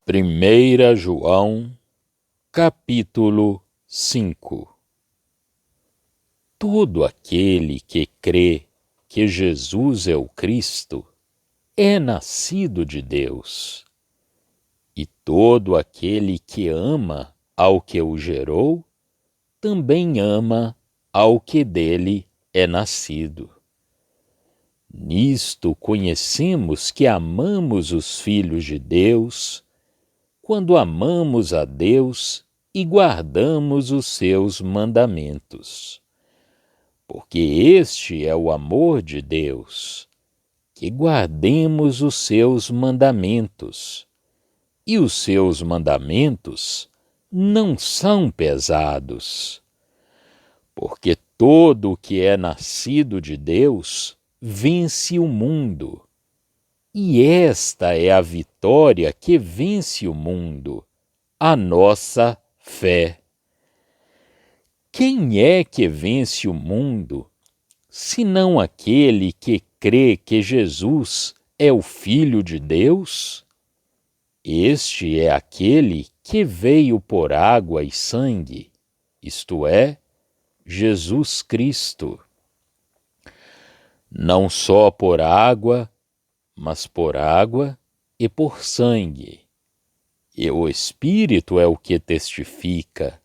1 João, capítulo 5. Todo aquele que crê que Jesus é o Cristo é nascido de Deus. E todo aquele que ama ao que o gerou, também ama ao que dele é nascido. Nisto conhecemos que amamos os filhos de Deus, quando amamos a Deus e guardamos os seus mandamentos. Porque este é o amor de Deus, que guardemos os seus mandamentos. E os seus mandamentos não são pesados. Porque todo o que é nascido de Deus vence o mundo. E esta é a vitória que vence o mundo, a nossa fé. Quem é que vence o mundo, senão aquele que crê que Jesus é o Filho de Deus? Este é aquele que veio por água e sangue, isto é, Jesus Cristo. Não só por água, mas por água e por sangue. E o Espírito é o que testifica,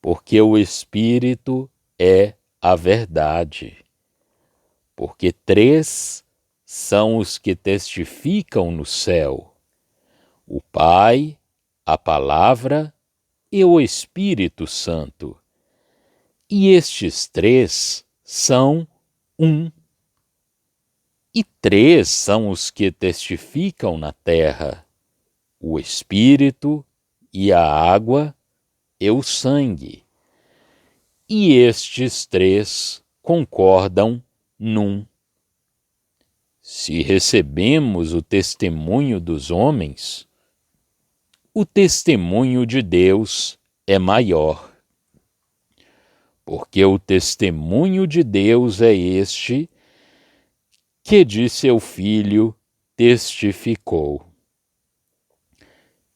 porque o Espírito é a verdade. Porque 3 são os que testificam no céu: o Pai, a Palavra e o Espírito Santo. E estes 3 são um. E 3 são os que testificam na terra: o Espírito e a água e o sangue. E estes 3 concordam num. Se recebemos o testemunho dos homens, o testemunho de Deus é maior. Porque o testemunho de Deus é este, que de seu Filho testificou.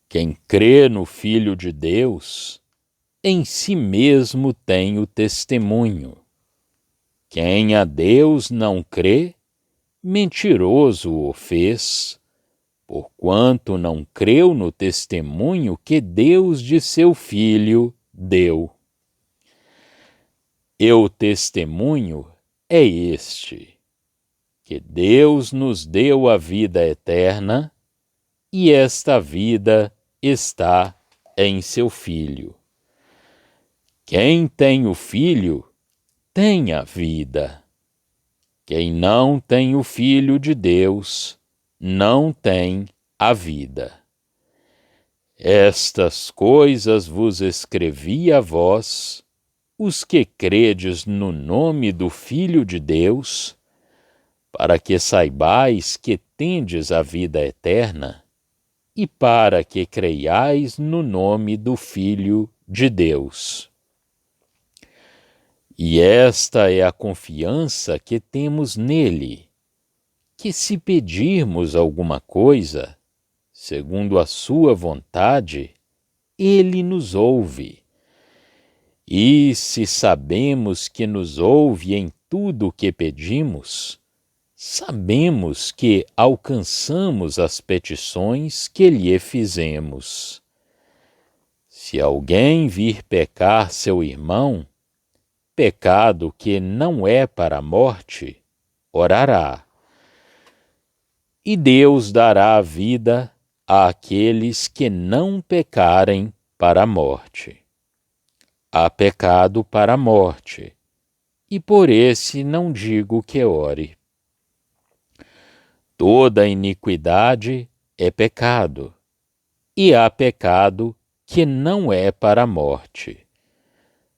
Quem crê no Filho de Deus, em si mesmo tem o testemunho. Quem a Deus não crê, mentiroso o fez, porquanto não creu no testemunho que Deus de seu Filho deu. E o testemunho é este: que Deus nos deu a vida eterna, e esta vida está em seu Filho. Quem tem o Filho, tem a vida. Quem não tem o Filho de Deus, não tem a vida. Estas coisas vos escrevi a vós, os que credes no nome do Filho de Deus, para que saibais que tendes a vida eterna, e para que creiais no nome do Filho de Deus. E esta é a confiança que temos nele, que se pedirmos alguma coisa, segundo a sua vontade, ele nos ouve. E se sabemos que nos ouve em tudo o que pedimos, sabemos que alcançamos as petições que lhe fizemos. Se alguém vir pecar seu irmão, pecado que não é para a morte, orará. E Deus dará a vida àqueles que não pecarem para a morte. Há pecado para a morte, e por esse não digo que ore. Toda iniquidade é pecado, e há pecado que não é para a morte.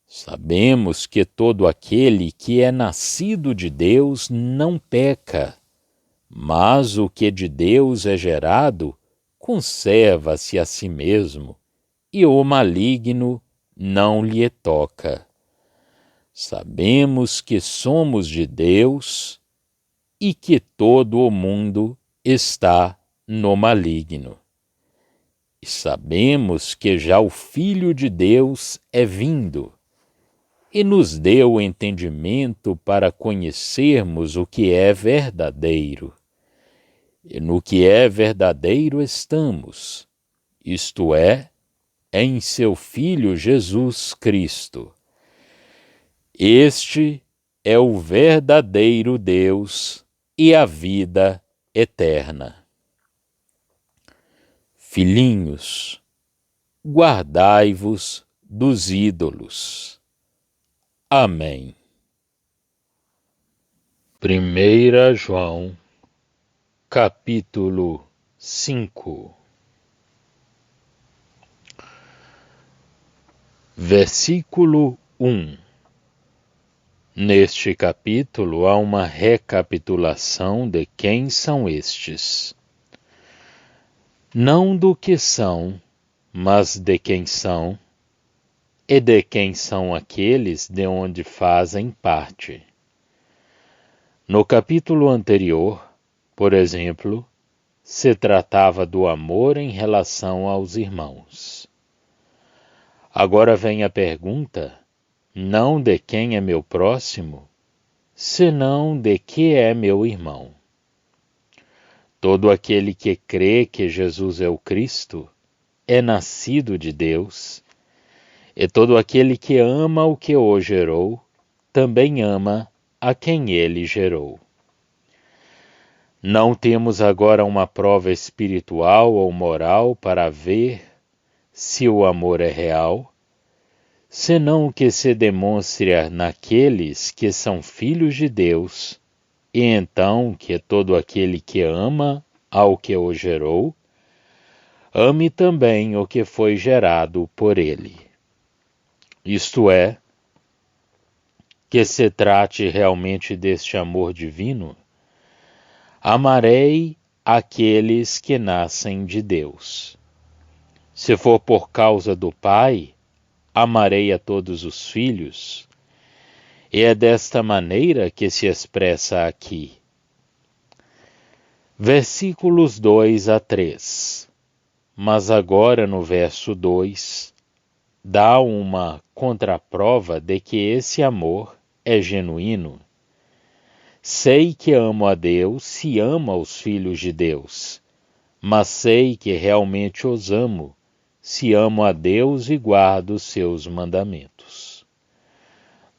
Sabemos que todo aquele que é nascido de Deus não peca, mas o que de Deus é gerado conserva-se a si mesmo, e o maligno não lhe toca. Sabemos que somos de Deus e que todo o mundo está no maligno. e sabemos que já o Filho de Deus é vindo, e nos deu o entendimento para conhecermos o que é verdadeiro. E no que é verdadeiro estamos, isto é, em seu Filho Jesus Cristo. Este é o verdadeiro Deus e a vida eterna. Filhinhos, guardai-vos dos ídolos. Amém. 1 João, capítulo 5, versículo 1. Neste capítulo há uma recapitulação de quem são estes. Não do que são, mas de quem são, e de quem são aqueles de onde fazem parte. No capítulo anterior, por exemplo, se tratava do amor em relação aos irmãos. Agora vem a pergunta, não de quem é meu próximo, senão de que é meu irmão. Todo aquele que crê que Jesus é o Cristo é nascido de Deus, e todo aquele que ama o que o gerou, também ama a quem ele gerou. Não temos agora uma prova espiritual ou moral para ver se o amor é real, senão o que se demonstra naqueles que são filhos de Deus, e então que todo aquele que ama ao que o gerou, ame também o que foi gerado por ele. Isto é, que se trate realmente deste amor divino, amarei aqueles que nascem de Deus. Se for por causa do Pai, amarei a todos os filhos, e é desta maneira que se expressa aqui. Versículos 2 a 3. Mas agora no verso 2, dá uma contraprova de que esse amor é genuíno. Sei que amo a Deus se amo aos filhos de Deus, mas sei que realmente os amo se amo a Deus e guardo os seus mandamentos.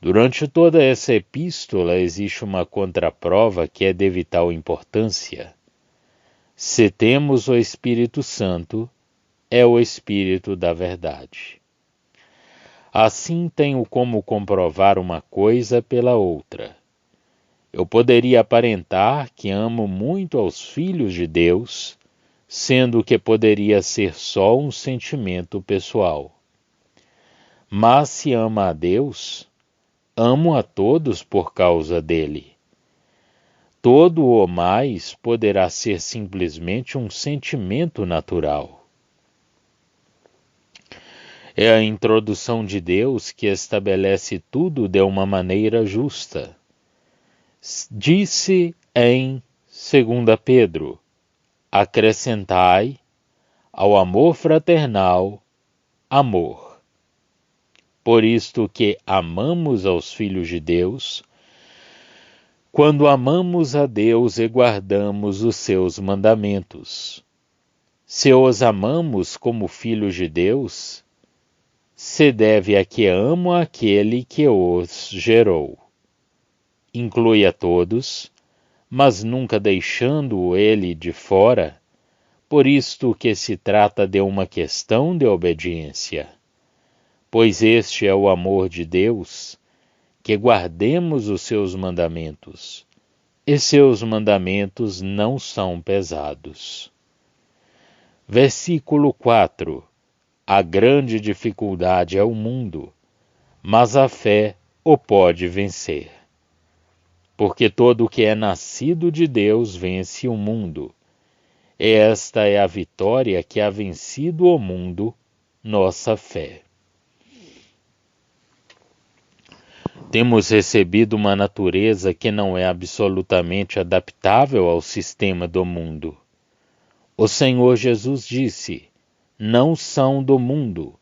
Durante toda essa epístola existe uma contraprova que é de vital importância. Se temos o Espírito Santo, é o Espírito da verdade. Assim tenho como comprovar uma coisa pela outra. Eu poderia aparentar que amo muito aos filhos de Deus, sendo que poderia ser só um sentimento pessoal. Mas se ama a Deus, amo a todos por causa dele. Todo o mais poderá ser simplesmente um sentimento natural. É a introdução de Deus que estabelece tudo de uma maneira justa. Disse em 2 Pedro, acrescentai ao amor fraternal amor. Por isto que amamos aos filhos de Deus, quando amamos a Deus e guardamos os seus mandamentos. Se os amamos como filhos de Deus, se deve a que amo aquele que os gerou. Inclui a todos, mas nunca deixando ele de fora, por isto que se trata de uma questão de obediência. Pois este é o amor de Deus, que guardemos os seus mandamentos, e seus mandamentos não são pesados. Versículo 4. A grande dificuldade é o mundo, mas a fé o pode vencer. Porque todo o que é nascido de Deus vence o mundo. E esta é a vitória que ha vencido o mundo, nossa fé. Temos recebido uma natureza que não é absolutamente adaptável ao sistema do mundo. O Senhor Jesus disse, não são do mundo,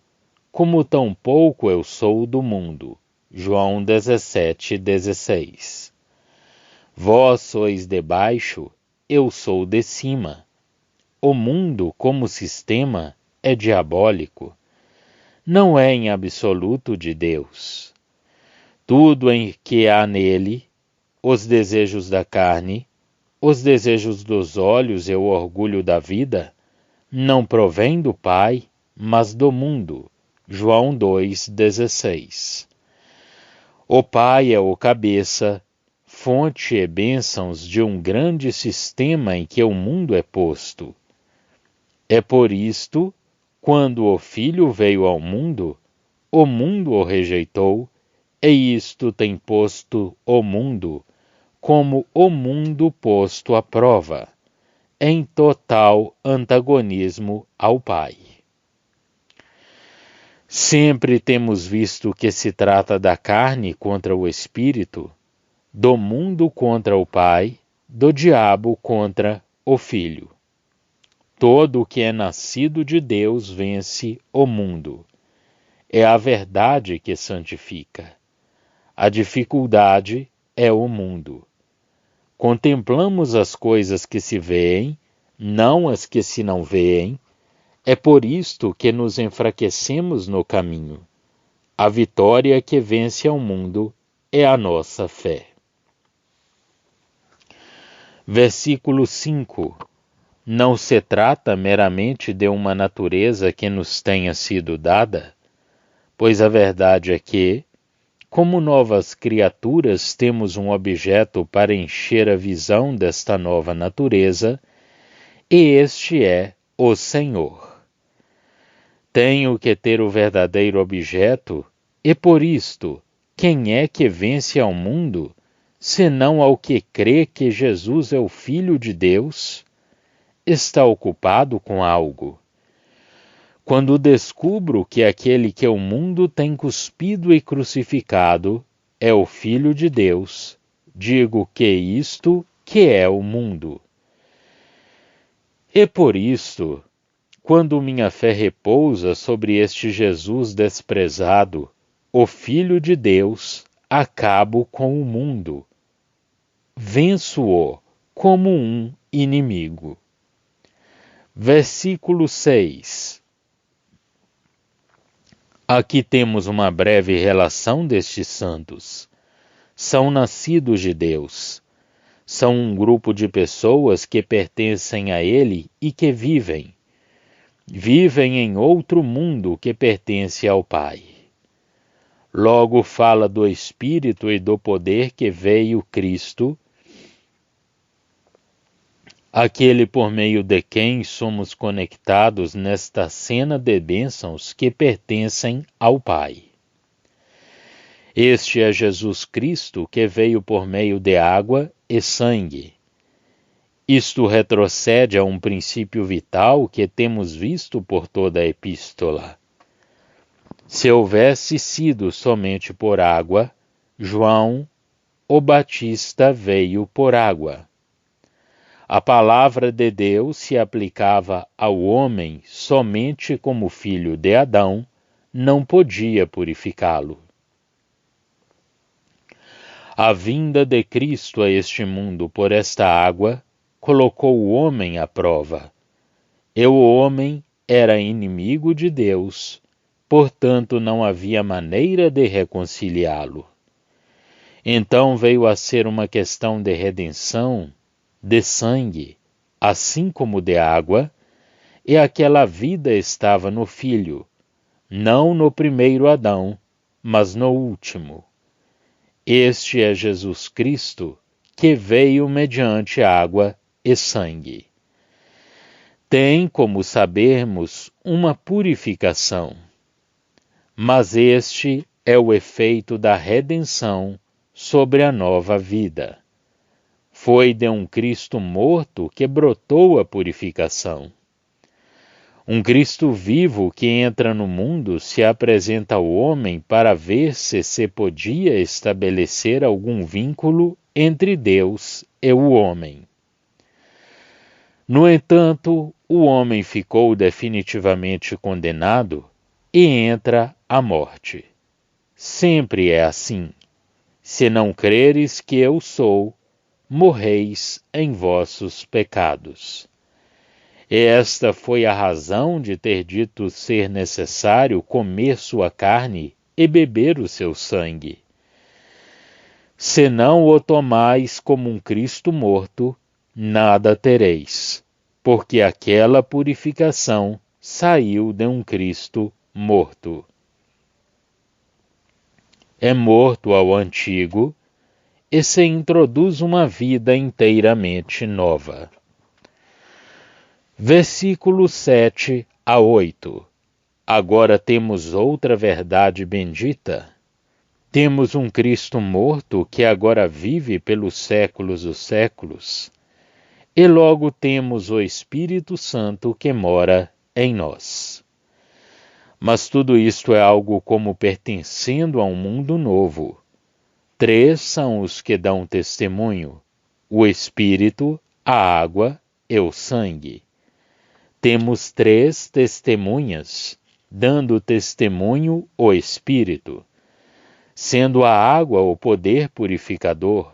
como tampouco eu sou do mundo. João 17:16. Vós sois de baixo, eu sou de cima. O mundo, como sistema, é diabólico. Não é em absoluto de Deus. Tudo em que há nele, os desejos da carne, os desejos dos olhos e o orgulho da vida, não provém do Pai, mas do mundo. João 2:16. O Pai é o cabeça, fonte e bênçãos de um grande sistema em que o mundo é posto. É por isto, quando o Filho veio ao mundo, o mundo o rejeitou, e isto tem posto o mundo, como o mundo posto à prova, em total antagonismo ao Pai. Sempre temos visto que se trata da carne contra o Espírito, do mundo contra o Pai, do diabo contra o Filho. Todo o que é nascido de Deus vence o mundo. É a verdade que santifica. A dificuldade é o mundo. Contemplamos as coisas que se veem, não as que se não veem. É por isto que nos enfraquecemos no caminho. A vitória que vence ao mundo é a nossa fé. Versículo 5. Não se trata meramente de uma natureza que nos tenha sido dada, pois a verdade é que, como novas criaturas, temos um objeto para encher a visão desta nova natureza, e este é o Senhor. Tenho que ter o verdadeiro objeto, e por isto, quem é que vence ao mundo, senão ao que crê que Jesus é o Filho de Deus? Está ocupado com algo. Quando descubro que aquele que o mundo tem cuspido e crucificado é o Filho de Deus, digo que isto que é o mundo. E por isto, quando minha fé repousa sobre este Jesus desprezado, o Filho de Deus, acabo com o mundo. Venço-o como um inimigo. Versículo 6. Aqui temos uma breve relação destes santos. São nascidos de Deus. São um grupo de pessoas que pertencem a Ele e que vivem em outro mundo que pertence ao Pai. Logo fala do Espírito e do poder que veio Cristo, aquele por meio de quem somos conectados nesta cena de bênçãos que pertencem ao Pai. Este é Jesus Cristo que veio por meio de água e sangue. Isto retrocede a um princípio vital que temos visto por toda a epístola. Se houvesse sido somente por água, João, o Batista, veio por água. A palavra de Deus se aplicava ao homem somente como filho de Adão, não podia purificá-lo. A vinda de Cristo a este mundo por esta água colocou o homem à prova. E o homem era inimigo de Deus, portanto não havia maneira de reconciliá-lo. Então veio a ser uma questão de redenção, de sangue, assim como de água, e aquela vida estava no Filho, não no primeiro Adão, mas no último. Este é Jesus Cristo, que veio mediante água e sangue. Tem, como sabermos, uma purificação, mas este é o efeito da redenção sobre a nova vida. Foi de um Cristo morto que brotou a purificação. Um Cristo vivo que entra no mundo se apresenta ao homem para ver se podia estabelecer algum vínculo entre Deus e o homem. No entanto, o homem ficou definitivamente condenado e entra a morte. Sempre é assim. Se não creres que eu sou, morreis em vossos pecados. Esta foi a razão de ter dito ser necessário comer sua carne e beber o seu sangue. Se não o tomais como um Cristo morto, nada tereis, porque aquela purificação saiu de um Cristo morto. É morto ao antigo e se introduz uma vida inteiramente nova. Versículos 7 a 8. Agora temos outra verdade bendita. Temos um Cristo morto que agora vive pelos séculos dos séculos. E logo temos o Espírito Santo que mora em nós. Mas tudo isto é algo como pertencendo a um mundo novo. 3 são os que dão testemunho: o Espírito, a água e o sangue. Temos 3 testemunhas, dando testemunho o Espírito, sendo a água o poder purificador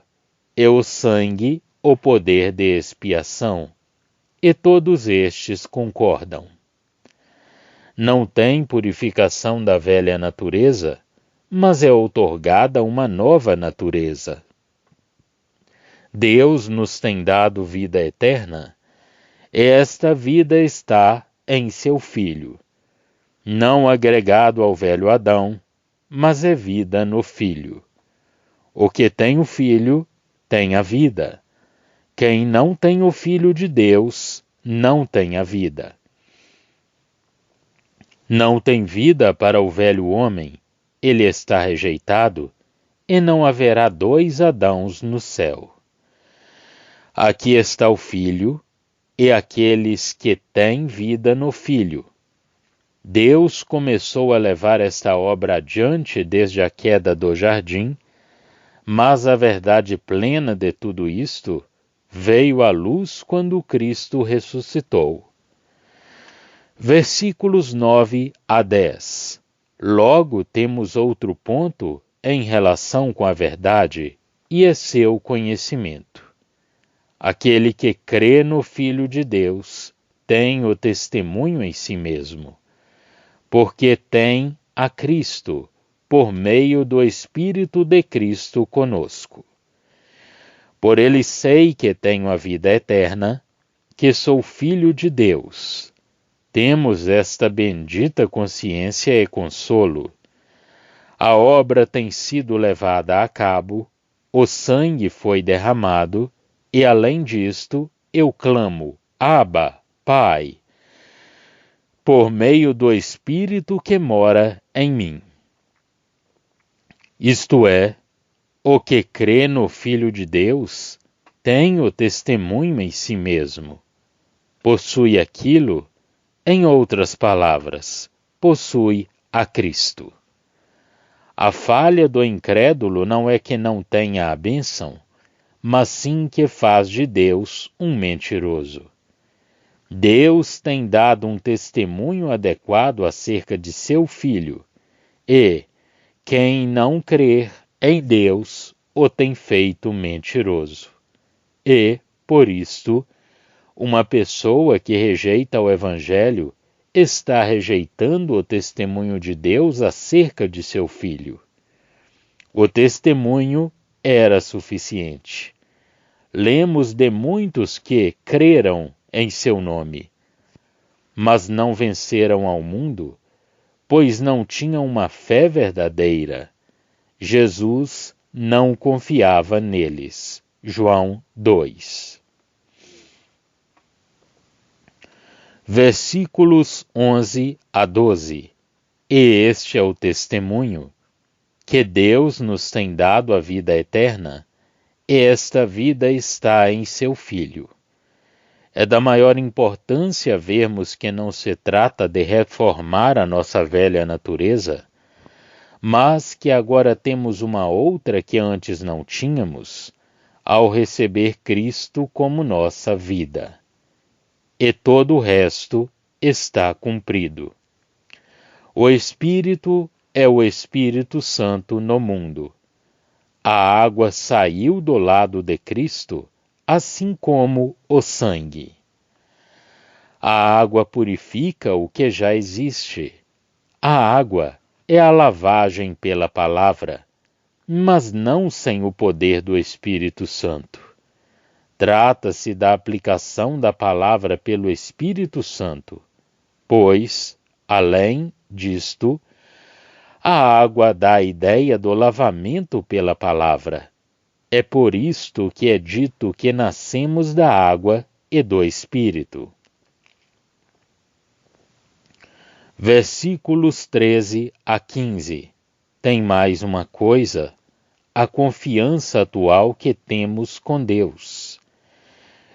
e o sangue o poder de expiação, e todos estes concordam. Não tem purificação da velha natureza, mas é outorgada uma nova natureza. Deus nos tem dado vida eterna, e esta vida está em seu Filho, não agregado ao velho Adão, mas é vida no Filho. O que tem o Filho tem a vida. Quem não tem o Filho de Deus não tem a vida. Não tem vida para o velho homem, ele está rejeitado, e não haverá 2 Adãos no céu. Aqui está o Filho, e aqueles que têm vida no Filho. Deus começou a levar esta obra adiante desde a queda do jardim, mas a verdade plena de tudo isto veio à luz quando Cristo ressuscitou. Versículos 9 a 10. Logo temos outro ponto em relação com a verdade, e é seu conhecimento. Aquele que crê no Filho de Deus tem o testemunho em si mesmo, porque tem a Cristo, por meio do Espírito de Cristo conosco. Por ele sei que tenho a vida eterna, que sou filho de Deus. Temos esta bendita consciência e consolo. A obra tem sido levada a cabo, o sangue foi derramado, e além disto, eu clamo, Abba, Pai, por meio do Espírito que mora em mim. Isto é, o que crê no Filho de Deus tem o testemunho em si mesmo. Possui aquilo, em outras palavras, possui a Cristo. A falha do incrédulo não é que não tenha a bênção, mas sim que faz de Deus um mentiroso. Deus tem dado um testemunho adequado acerca de seu Filho, e quem não crer em Deus o tem feito mentiroso. E, por isto, uma pessoa que rejeita o Evangelho está rejeitando o testemunho de Deus acerca de seu Filho. O testemunho era suficiente. Lemos de muitos que creram em seu nome, mas não venceram ao mundo, pois não tinham uma fé verdadeira. Jesus não confiava neles. João 2. Versículos 11 a 12. E este é o testemunho, que Deus nos tem dado a vida eterna, e esta vida está em seu Filho. É da maior importância vermos que não se trata de reformar a nossa velha natureza, mas que agora temos uma outra que antes não tínhamos, ao receber Cristo como nossa vida. e todo o resto está cumprido. O Espírito é o Espírito Santo no mundo. A água saiu do lado de Cristo, assim como o sangue. A água purifica o que já existe. A água é a lavagem pela palavra, mas não sem o poder do Espírito Santo. Trata-se da aplicação da palavra pelo Espírito Santo, pois, além disto, a água dá a ideia do lavamento pela palavra. É por isto que é dito que nascemos da água e do Espírito. Versículos 13 a 15. Tem mais uma coisa: a confiança atual que temos com Deus.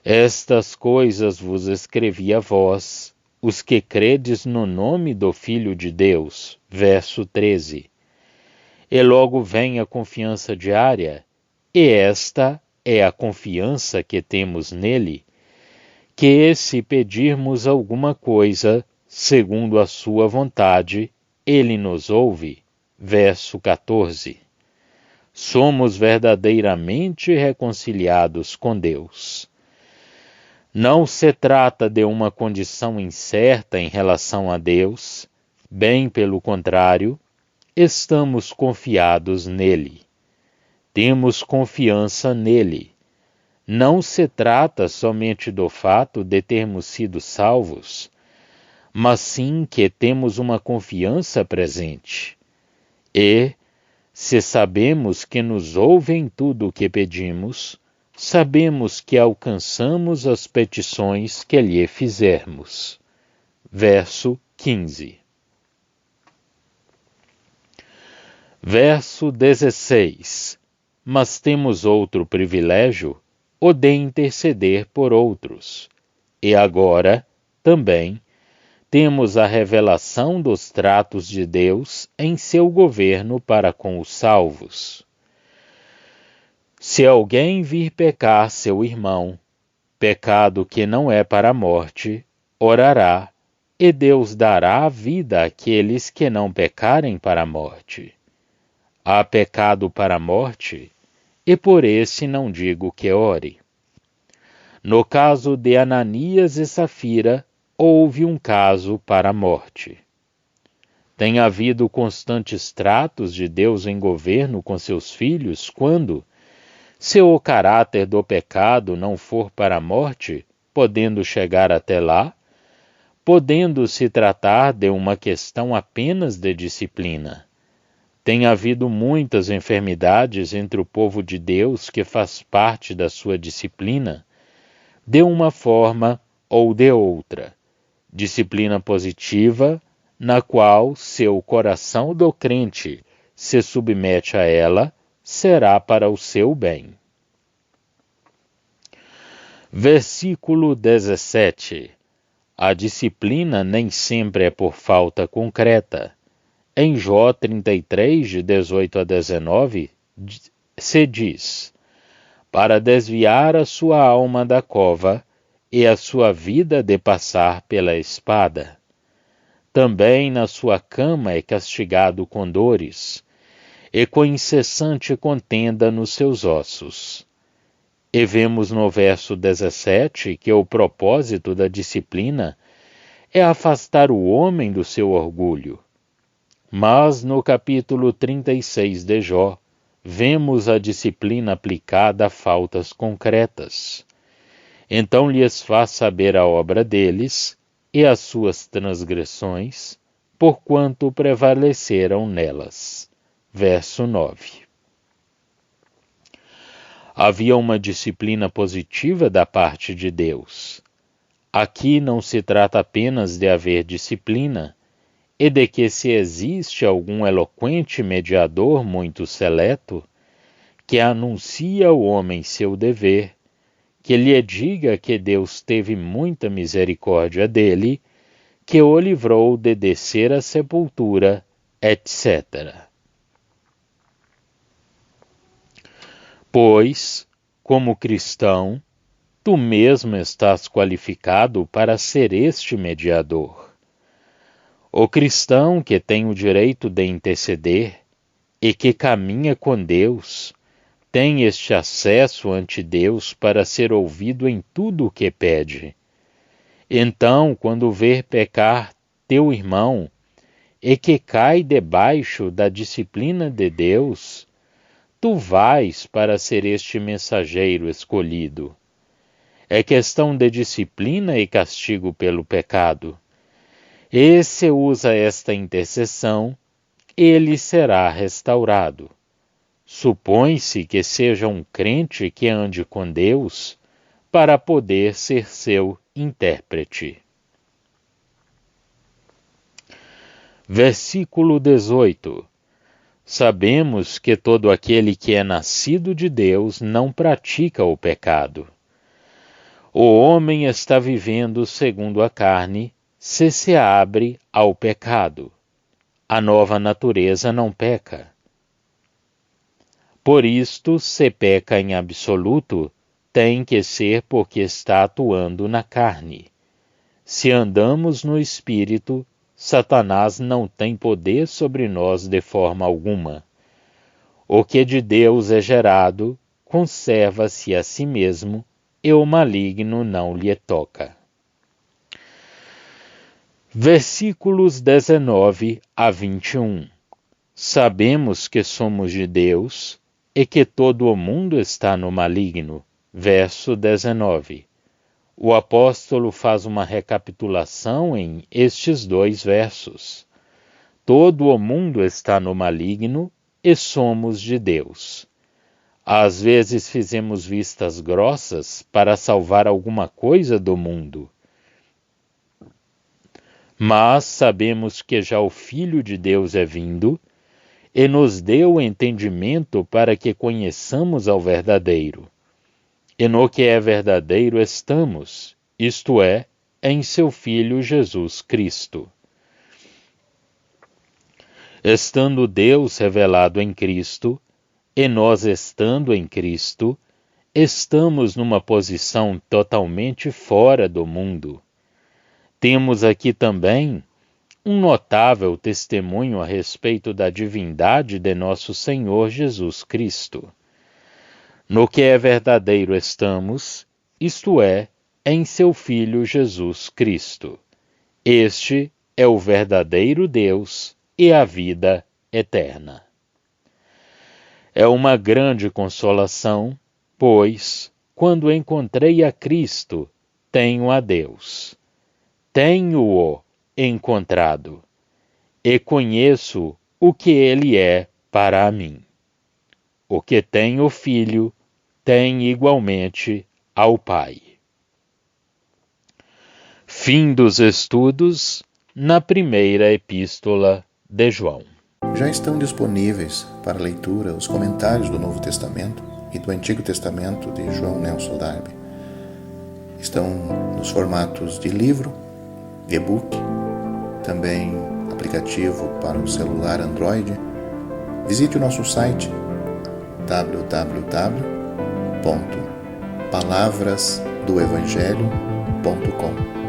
Estas coisas vos escrevi a vós, os que credes no nome do Filho de Deus. Verso 13. E logo vem a confiança diária, e esta é a confiança que temos nele, que se pedirmos alguma coisa, segundo a sua vontade, ele nos ouve. Verso 14. Somos verdadeiramente reconciliados com Deus. Não se trata de uma condição incerta em relação a Deus, bem pelo contrário, estamos confiados nele. Temos confiança nele. Não se trata somente do fato de termos sido salvos, mas sim que temos uma confiança presente. E, se sabemos que nos ouve em tudo o que pedimos, sabemos que alcançamos as petições que lhe fizermos. Verso 15. Verso 16. Mas temos outro privilégio, o de interceder por outros. E agora, também, temos a revelação dos tratos de Deus em seu governo para com os salvos. Se alguém vir pecar seu irmão, pecado que não é para a morte, orará, e Deus dará a vida àqueles que não pecarem para a morte. Há pecado para a morte, e por esse não digo que ore. No caso de Ananias e Safira, houve um caso para a morte. Tem havido constantes tratos de Deus em governo com seus filhos quando, se o caráter do pecado não for para a morte, podendo chegar até lá, podendo se tratar de uma questão apenas de disciplina. Tem havido muitas enfermidades entre o povo de Deus que faz parte da sua disciplina, de uma forma ou de outra. Disciplina positiva, na qual, se o coração do crente se submete a ela, será para o seu bem. Versículo 17. A disciplina nem sempre é por falta concreta. Em Jó 33, de 18 a 19, se diz: para desviar a sua alma da cova e a sua vida de passar pela espada. Também na sua cama é castigado com dores, e com incessante contenda nos seus ossos. E vemos no verso 17 que o propósito da disciplina é afastar o homem do seu orgulho. Mas no capítulo 36 de Jó, vemos a disciplina aplicada a faltas concretas. Então lhes faz saber a obra deles e as suas transgressões, porquanto prevaleceram nelas. Verso 9. Havia uma disciplina positiva da parte de Deus. Aqui não se trata apenas de haver disciplina, e de que se existe algum eloquente mediador muito seleto, que anuncia ao homem seu dever, que lhe diga que Deus teve muita misericórdia dele, que o livrou de descer à sepultura, etc. Pois, como cristão, Tu mesmo estás qualificado para ser este mediador. O cristão que tem o direito de interceder e que caminha com Deus, tem este acesso ante Deus para ser ouvido em tudo o que pede. Então, quando ver pecar teu irmão e que cai debaixo da disciplina de Deus, tu vais para ser este mensageiro escolhido. É questão de disciplina e castigo pelo pecado. E se usa esta intercessão, ele será restaurado. Supõe-se que seja um crente que ande com Deus para poder ser seu intérprete. Versículo 18. Sabemos que todo aquele que é nascido de Deus não pratica o pecado. O homem está vivendo segundo a carne, se abre ao pecado. A nova natureza não peca. Por isto, se peca em absoluto, tem que ser porque está atuando na carne. Se andamos no Espírito, Satanás não tem poder sobre nós de forma alguma. O que de Deus é gerado, conserva-se a si mesmo, e o maligno não lhe toca. Versículos 19 a 21. Sabemos que somos de Deus e que todo o mundo está no maligno. Verso 19. O apóstolo faz uma recapitulação em estes dois versos. Todo o mundo está no maligno e somos de Deus. Às vezes fizemos vistas grossas para salvar alguma coisa do mundo. Mas sabemos que já o Filho de Deus é vindo e nos deu o entendimento para que conheçamos ao verdadeiro. E no que é verdadeiro estamos, isto é, em seu Filho Jesus Cristo. Estando Deus revelado em Cristo, e nós estando em Cristo, estamos numa posição totalmente fora do mundo. Temos aqui também um notável testemunho a respeito da divindade de nosso Senhor Jesus Cristo. No que é verdadeiro estamos, isto é, em seu Filho Jesus Cristo. Este é o verdadeiro Deus e a vida eterna. É uma grande consolação, pois, quando encontrei a Cristo, tenho a Deus. Tenho-o encontrado, e conheço o que ele é para mim. O que tem o Filho, tem igualmente ao Pai. Fim dos estudos na primeira epístola de João. Já estão disponíveis para leitura os comentários do Novo Testamento e do Antigo Testamento de João Nelson Darby. Estão nos formatos de livro, e-book, também aplicativo para o celular Android. Visite o nosso site www.palavrasdoevangelho.com.